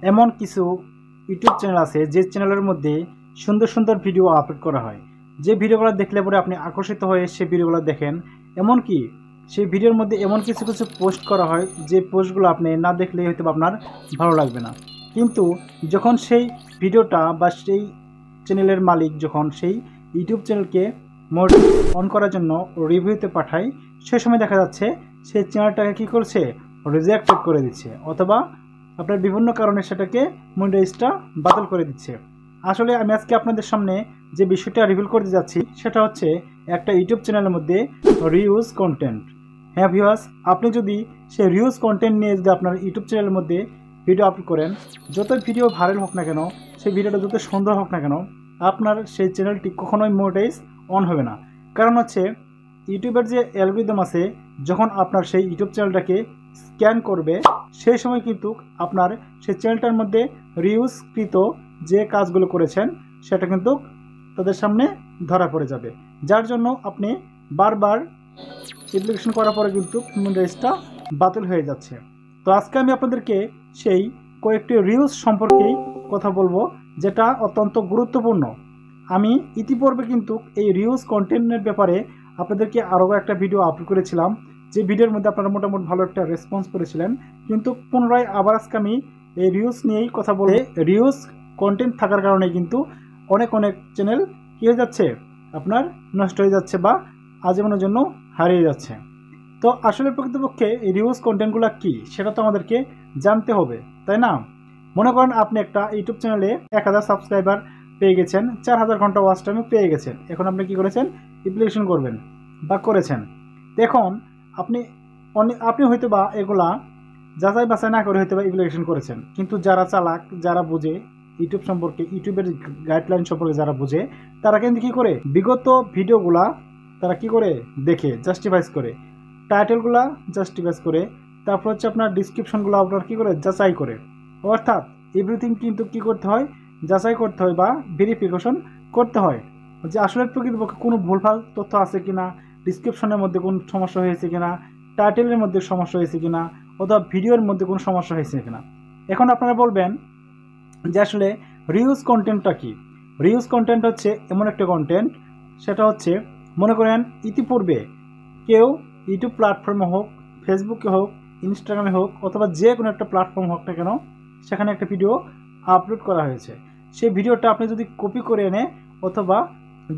এমন কিছু YouTube channel আছে যে চ্যানেলের মধ্যে সুন্দর সুন্দর ভিডিও আপলোড করা হয়, যে ভিডিওগুলো দেখলে পরে আপনি আকর্ষিত হয়ে সেই ভিডিওগুলো দেখেন। এমনকি সেই ভিডিওর মধ্যে এমন কিছু কিছু পোস্ট করা হয় যে পোস্টগুলো আপনি না দেখলেই হয়তো আপনার ভালো লাগবে না, কিন্তু যখন সেই ভিডিওটা বা সেই চ্যানেলের মালিক যখন সেই ইউটিউব চ্যানেলকে মোড অন করার জন্য রিভিউতে পাঠায়, সেই সময় দেখা যাচ্ছে সেই চ্যানেলটাকে কী করছে, রিজেক্টেড করে দিচ্ছে, অথবা আপনার বিভিন্ন কারণে সেটাকে মনিটাইজটা বাতিল করে দিচ্ছে। আসলে আমি আজকে আপনাদের সামনে যে বিষয়টা রিভিল করতে যাচ্ছি সেটা হচ্ছে একটা ইউটিউব চ্যানেলের মধ্যে রিউজ কন্টেন্ট। হ্যাঁ ভিউয়ার্স, আপনি যদি সেই রিউজ কন্টেন্ট নিয়ে যদি আপনার ইউটিউব চ্যানেলের মধ্যে ভিডিও আপলোড করেন, যত ভিডিও ভাইরাল হোক না কেন, সেই ভিডিওটা যত সুন্দর হোক না কেন, আপনার সেই চ্যানেলটি কখনোই মনিটাইজ অন হবে না। কারণ হচ্ছে ইউটিউবের যে অ্যালগরিদম আছে, যখন আপনার সেই ইউটিউব চ্যানেলটাকে স্ক্যান করবে সেই সময় কিন্তু আপনার সেই চ্যানেলটার মধ্যে রিউজকৃত যে কাজগুলো করেছেন সেটা কিন্তু তাদের সামনে ধরা পড়ে যাবে, যার জন্য আপনি বারবার অ্যাপ্লিকেশন করার পরে কিন্তু মনিটাইজটা বাতিল হয়ে যাচ্ছে। তো আজকে আমি আপনাদেরকে সেই কয়েকটি রিউজ সম্পর্কেই কথা বলবো, যেটা অত্যন্ত গুরুত্বপূর্ণ। আমি ইতিপূর্বে কিন্তু এই রিউজ কন্টেন্টের ব্যাপারে আপনাদেরকে আরও একটা ভিডিও আপলোড করেছিলাম, যে ভিডিওর মধ্যে আপনারা মোটামুটি ভালো একটা রেসপন্স করেছিলেন, কিন্তু পুনরায় আবার আজকে আমি এই রিউজ নিয়েই কথা বলে, রিউজ কন্টেন্ট থাকার কারণে কিন্তু অনেক চ্যানেল কী হয়ে যাচ্ছে, আপনার নষ্ট হয়ে যাচ্ছে বা আজীবনের জন্য হারিয়ে যাচ্ছে। তো আসলে প্রকৃতপক্ষে এই রিউজ কন্টেন্টগুলো কী সেটা তো আমাদেরকে জানতে হবে, তাই না? মনে করেন আপনি একটা ইউটিউব চ্যানেলে 1000 সাবস্ক্রাইবার পেয়ে গেছেন, 4000 ঘন্টা ওয়াচ টাইমে পেয়ে গেছেন। এখন আপনি কী করেছেন, অ্যাপ্লিকেশন করবেন বা করেছেন। দেখুন আপনি হয়তো বা এগুলা যাচাই বাছাই না করে হয়তো বা অ্যাপ্লিকেশন করেছেন, কিন্তু যারা চালাক, যারা বুঝে ইউটিউব সম্পর্কে, ইউটিউবের গাইডলাইন সম্পর্কে যারা বুঝে, তারা কিন্তু কী করে, বিগত ভিডিওগুলা তারা কি করে দেখে, জাস্টিফাইজ করে, টাইটেলগুলা জাস্টিফাইজ করে, তারপর হচ্ছে আপনার ডিসক্রিপশনগুলো আপনার কী করে, যাচাই করে। অর্থাৎ এভরিথিং কিন্তু কী করতে হয়, যাচাই করতে হয় বা ভেরিফিকেশন করতে হয় যে আসলে প্রকৃতপক্ষে কোনো ভুলভাল তথ্য আছে কিনা, ডিসক্রিপশনের মধ্যে কোনো সমস্যা হয়েছে কিনা, টাইটেলের মধ্যে সমস্যা হয়েছে কিনা, অথবা ভিডিওর মধ্যে কোনো সমস্যা হয়েছে কিনা। এখন আপনারা বলবেন যে আসলে রিউজ কন্টেন্টটা কি? রিউজ কন্টেন্ট হচ্ছে এমন একটা কন্টেন্ট, সেটা হচ্ছে মনে করেন ইতিপূর্বে কেউ ইউটিউব প্ল্যাটফর্মে হোক, ফেসবুকে হোক, ইনস্টাগ্রামে হোক, অথবা যে কোনো একটা প্ল্যাটফর্ম হোক না কেন, সেখানে একটা ভিডিও আপলোড করা হয়েছে। সেই ভিডিওটা আপনি যদি কপি করে এনে অথবা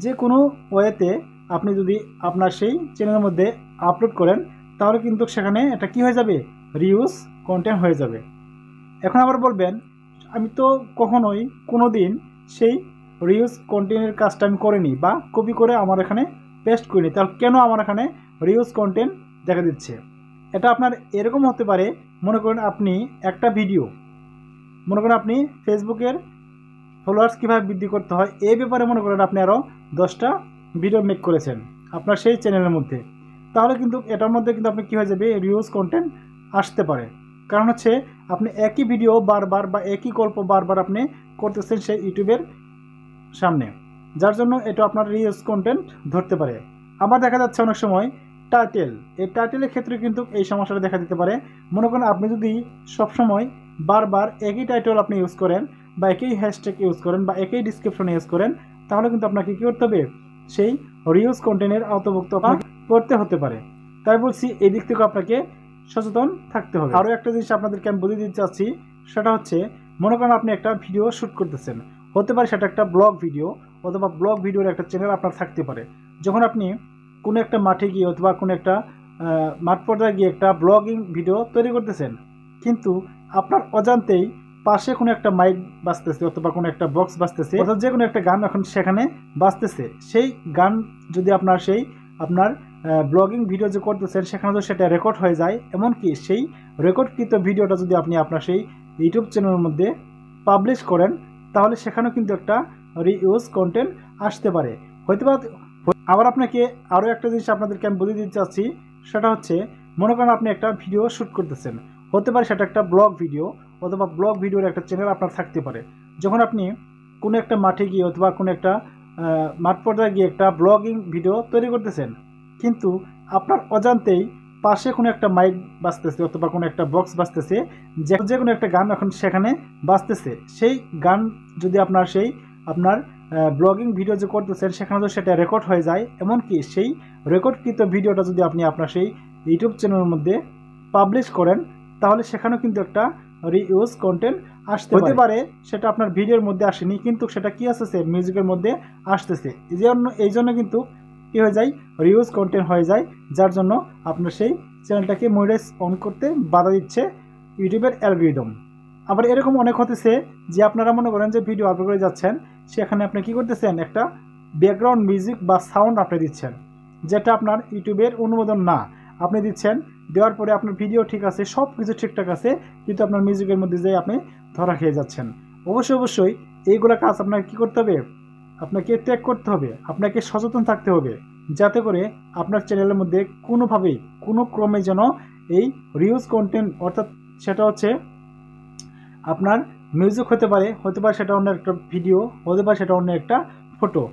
যে কোনো ওয়েতে আপনি যদি আপনার সেই চ্যানেলের মধ্যে আপলোড করেন, তাহলে কিন্তু সেখানে এটা কি হয়ে যাবে, রিউজ কন্টেন্ট হয়ে যাবে। এখন আবার বলবেন আমি তো কখনোই কোনো দিন সেই রিউজ কন্টেন্টের কাজটা আমি করিনি বা কপি করে আমার এখানে পেস্ট করিনি, তাহলে কেন আমার এখানে রিউজ কন্টেন্ট দেখা দিচ্ছে? এটা আপনার এরকম হতে পারে, মনে করেন আপনি একটা ভিডিও, মনে করেন আপনি ফেসবুকের ফলোয়ার্স কীভাবে বৃদ্ধি করতে হয় এই ব্যাপারে মনে করেন আপনি আরও 10টা ভিডিও মেক করেছেন আপনার সেই চ্যানেলের মধ্যে, তাহলে কিন্তু এটার মধ্যে কিন্তু আপনি কী হয়ে যাবে, রিউজ কন্টেন্ট আসতে পারে। কারণ হচ্ছে আপনি একই ভিডিও বারবার বা একই গল্প বারবার আপনি করতেছেন সেই ইউটিউবের সামনে, যার জন্য এটা আপনার রিউজ কন্টেন্ট ধরতে পারে। আবার দেখা যাচ্ছে অনেক সময় টাইটেল, এই টাইটেলের ক্ষেত্রে কিন্তু এই সমস্যাটা দেখা দিতে পারে। মনে করেন আপনি যদি সবসময় বারবার একই টাইটেল আপনি ইউজ করেন বা একই হ্যাশট্যাগ ইউজ করেন বা একই ডিসক্রিপশন ইউজ করেন, তাহলে কিন্তু আপনাকে কী করতে হবে, সেই রিউজ কন্টেন্টের আওতাভুক্ত করতে হতে পারে। তাই বলছি এই দিক থেকে আপনাকে সচেতন থাকতে হবে। আরও একটা জিনিস আপনাদেরকে আমি বলে দিতে চাচ্ছি, সেটা হচ্ছে মনে করেন আপনি একটা ভিডিও শ্যুট করতেছেন, হতে পারে সেটা একটা ব্লগ ভিডিও অথবা ব্লগ ভিডিওর একটা চ্যানেল আপনার থাকতে পারে। যখন আপনি কোনো একটা মাঠে গিয়ে অথবা কোনো একটা মাঠ পর্যায়ে গিয়ে একটা ব্লগিং ভিডিও তৈরি করতেছেন, কিন্তু আপনার অজান্তেই পাশে কোনো একটা মাইক বাজতেছে অথবা কোনো একটা বক্স বাজতেছে অথবা যে কোনো একটা গান এখন সেখানে বাজতেছে, সেই গান যদি আপনার ব্লগিং ভিডিও যে করতেছেন সেখানে যদি সেটা রেকর্ড হয়ে যায়, এমনকি সেই রেকর্ডকৃত ভিডিওটা যদি আপনি আপনার সেই ইউটিউব চ্যানেলের মধ্যে পাবলিশ করেন, তাহলে সেখানেও কিন্তু একটা রিউজ কন্টেন্ট আসতে পারে। হয়তো বা আবার আপনাকে আরও একটা জিনিস আপনাদেরকে আমি বলে দিতে চাচ্ছি, সেটা হচ্ছে মনে করেন আপনি একটা ভিডিও শ্যুট করতেছেন, হতে পারে সেটা একটা ব্লগ ভিডিও অথবা ব্লগ ভিডিওর একটা চ্যানেল আপনার থাকতে পারে। যখন আপনি কোনো একটা মাঠে গিয়ে অথবা কোনো একটা মাঠ পর্যায়ে গিয়ে একটা ব্লগিং ভিডিও তৈরি করতেছেন, কিন্তু আপনার অজান্তেই পাশে কোনো একটা মাইক বাজতেছে অথবা কোনো একটা বক্স বাজতেছে, যে কোনো একটা গান এখন সেখানে বাজতেছে, সেই গান যদি আপনার ব্লগিং ভিডিও যে করতেছেন সেখানে যদি সেটা রেকর্ড হয়ে যায়, এমনকি সেই রেকর্ডকৃত ভিডিওটা যদি আপনি আপনার সেই ইউটিউব চ্যানেলের মধ্যে পাবলিশ করেন, তাহলে সেখানেও কিন্তু একটা রিইউজ কন্টেন্ট হতে পারে। সেটা আপনার ভিডিওর মধ্যে আসেনি, কিন্তু সেটা কি আসতেছে, মিউজিকের মধ্যে আসতেছে। এই জন্য কিন্তু কি হয়ে যায়, রিউজ কন্টেন্ট হয়ে যায়, যার জন্য আপনার সেই চ্যানেলটাকে মনিটাইজ অন করতে বাধা দিচ্ছে ইউটিউবের অ্যালগরিদম। আবার এরকম অনেক হতেছে যে আপনারা মনে করেন যে ভিডিও আপলোড করে যাচ্ছেন, সেখানে আপনি কি করতেছেন, একটা ব্যাকগ্রাউন্ড মিউজিক বা সাউন্ড আপনি দিচ্ছেন, যেটা আপনার ইউটিউবের অনুমোদন না। আপনি দিচ্ছেন, দেওয়ার পরে আপনার ভিডিও ঠিক আছে, সব কিছু ঠিকঠাক আছে, কিন্তু আপনার মিউজিকের মধ্যে যে আপনি ধরা খেয়ে যাচ্ছেন। অবশ্যই এইগুলো কাজ আপনাকে কী করতে হবে, আপনাকে ত্যাগ করতে হবে, আপনাকে সচেতন থাকতে হবে, যাতে করে আপনার চ্যানেলের মধ্যে কোনোভাবেই কোনো ক্রমে যেন এই রিউজ কন্টেন্ট, অর্থাৎ সেটা হচ্ছে আপনার মিউজিক হতে পারে সেটা অন্য একটা ভিডিও, হতে পারে সেটা অন্য একটা ফটো,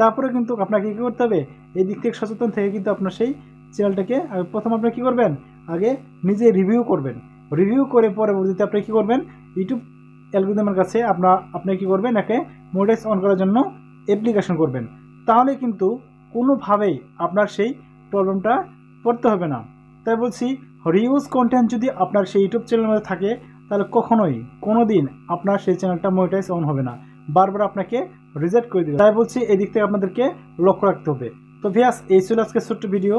তারপরে কিন্তু আপনাকে কী করতে হবে, এই দিক থেকে সচেতন থেকে কিন্তু আপনার সেই চ্যানেলটাকে প্রথম আপনি কী করবেন, আগে নিজে রিভিউ করবেন। রিভিউ করে পরবর্তীতে আপনি কী করবেন, ইউটিউব অ্যালগরিদমের কাছে আপনি কী করবেন, একে মনিটাইজ অন করার জন্য অ্যাপ্লিকেশন করবেন। তাহলে কিন্তু কোনোভাবেই আপনার সেই প্রবলেমটা পড়তে হবে না। তাই বলছি, রিউজ কন্টেন্ট যদি আপনার সেই ইউটিউব চ্যানেলের মধ্যে থাকে, তাহলে কখনোই কোনো দিন আপনার সেই চ্যানেলটা মনিটাইজ অন হবে না, বারবার আপনাকে রিজেক্ট করে দেবে। তাই বলছি, এই দিক থেকে আপনাদেরকে লক্ষ্য রাখতে হবে। তো ভিউয়ার্স, এই ছিল আজকে ছোট্ট ভিডিও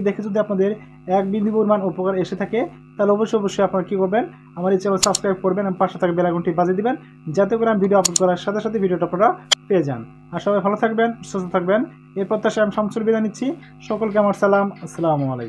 দেখে যদি আপনাদের এক বিন্দু পরিমাণ উপকার এসে থাকে, তাহলে অবশ্যই আপনারা কী করবেন, আমার এই চ্যানেল সাবস্ক্রাইব করবেন এবং পাশে থাকা বেল আইকনটি বাজিয়ে দিবেন, যাতে করে আমি ভিডিও আপলোড করার সাথে সাথে ভিডিওটা আপনারা পেয়ে যান। আর সবাই ভালো থাকবেন, সুস্থ থাকবেন, এর প্রত্যাশায় আমি শামসুল বিদায় নিচ্ছি। সকলকে আমার সালাম, আসসালামু আলাইকুম।